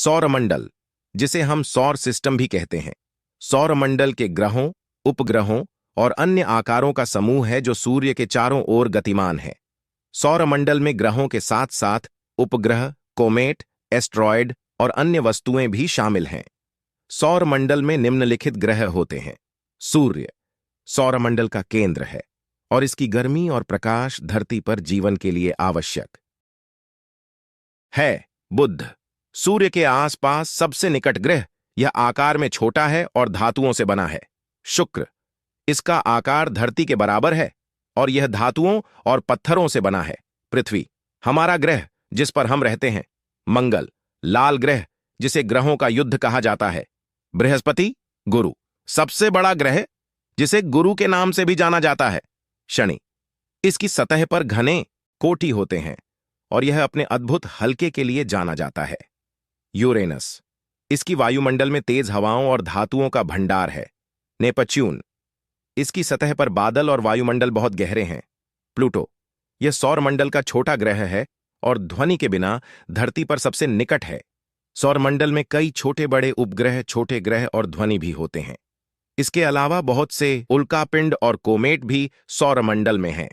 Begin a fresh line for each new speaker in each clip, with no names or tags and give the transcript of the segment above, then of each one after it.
सौरमंडल, जिसे हम सौर सिस्टम भी कहते हैं, सौरमंडल के ग्रहों, उपग्रहों और अन्य आकारों का समूह है जो सूर्य के चारों ओर गतिमान है। सौरमंडल में ग्रहों के साथ साथ उपग्रह, कोमेट, एस्ट्रॉयड और अन्य वस्तुएं भी शामिल हैं। सौरमंडल में निम्नलिखित ग्रह होते हैं। सूर्य सौरमंडल का केंद्र है और इसकी गर्मी और प्रकाश धरती पर जीवन के लिए आवश्यक है। बुध सूर्य के आसपास सबसे निकट ग्रह, यह आकार में छोटा है और धातुओं से बना है। शुक्र इसका आकार धरती के बराबर है और यह धातुओं और पत्थरों से बना है। पृथ्वी हमारा ग्रह जिस पर हम रहते हैं। मंगल लाल ग्रह जिसे ग्रहों का युद्ध कहा जाता है। बृहस्पति गुरु सबसे बड़ा ग्रह जिसे गुरु के नाम से भी जाना जाता है। शनि इसकी सतह पर घने कोटि होते हैं और यह अपने अद्भुत हल्के के लिए जाना जाता है। यूरेनस इसकी वायुमंडल में तेज हवाओं और धातुओं का भंडार है। नेपच्यून इसकी सतह पर बादल और वायुमंडल बहुत गहरे हैं। प्लूटो यह सौरमंडल का छोटा ग्रह है और ध्वनि के बिना धरती पर सबसे निकट है। सौरमंडल में कई छोटे बड़े उपग्रह, छोटे ग्रह और ध्वनि भी होते हैं। इसके अलावा बहुत से उल्कापिंड और कोमेट भी सौरमंडल में हैं।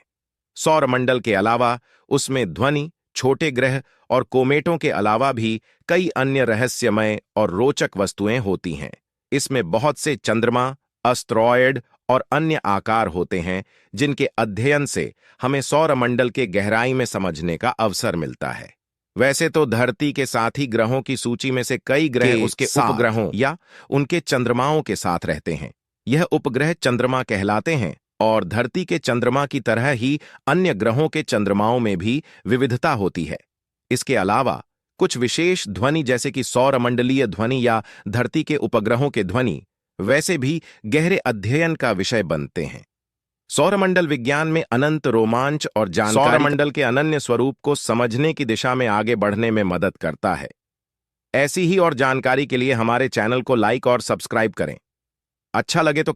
सौरमंडल के अलावा उसमें ध्वनि, छोटे ग्रह और कोमेटों के अलावा भी कई अन्य रहस्यमय और रोचक वस्तुएं होती हैं। इसमें बहुत से चंद्रमा, एस्टेरॉयड और अन्य आकार होते हैं जिनके अध्ययन से हमें सौरमंडल के गहराई में समझने का अवसर मिलता है। वैसे तो धरती के साथ ही ग्रहों की सूची में से कई ग्रह उसके उपग्रहों या उनके चंद्रमाओं के साथ रहते हैं। यह उपग्रह चंद्रमा कहलाते हैं और धरती के चंद्रमा की तरह ही अन्य ग्रहों के चंद्रमाओं में भी विविधता होती है। इसके अलावा कुछ विशेष ध्वनि जैसे कि सौरमंडलीय ध्वनि या धरती के उपग्रहों के ध्वनि वैसे भी गहरे अध्ययन का विषय बनते हैं। सौरमंडल विज्ञान में अनंत रोमांच और जानकारी सौरमंडल के अनन्य स्वरूप को समझने की दिशा में आगे बढ़ने में मदद करता है। ऐसी ही और जानकारी के लिए हमारे चैनल को लाइक और सब्सक्राइब करें। अच्छा लगे तो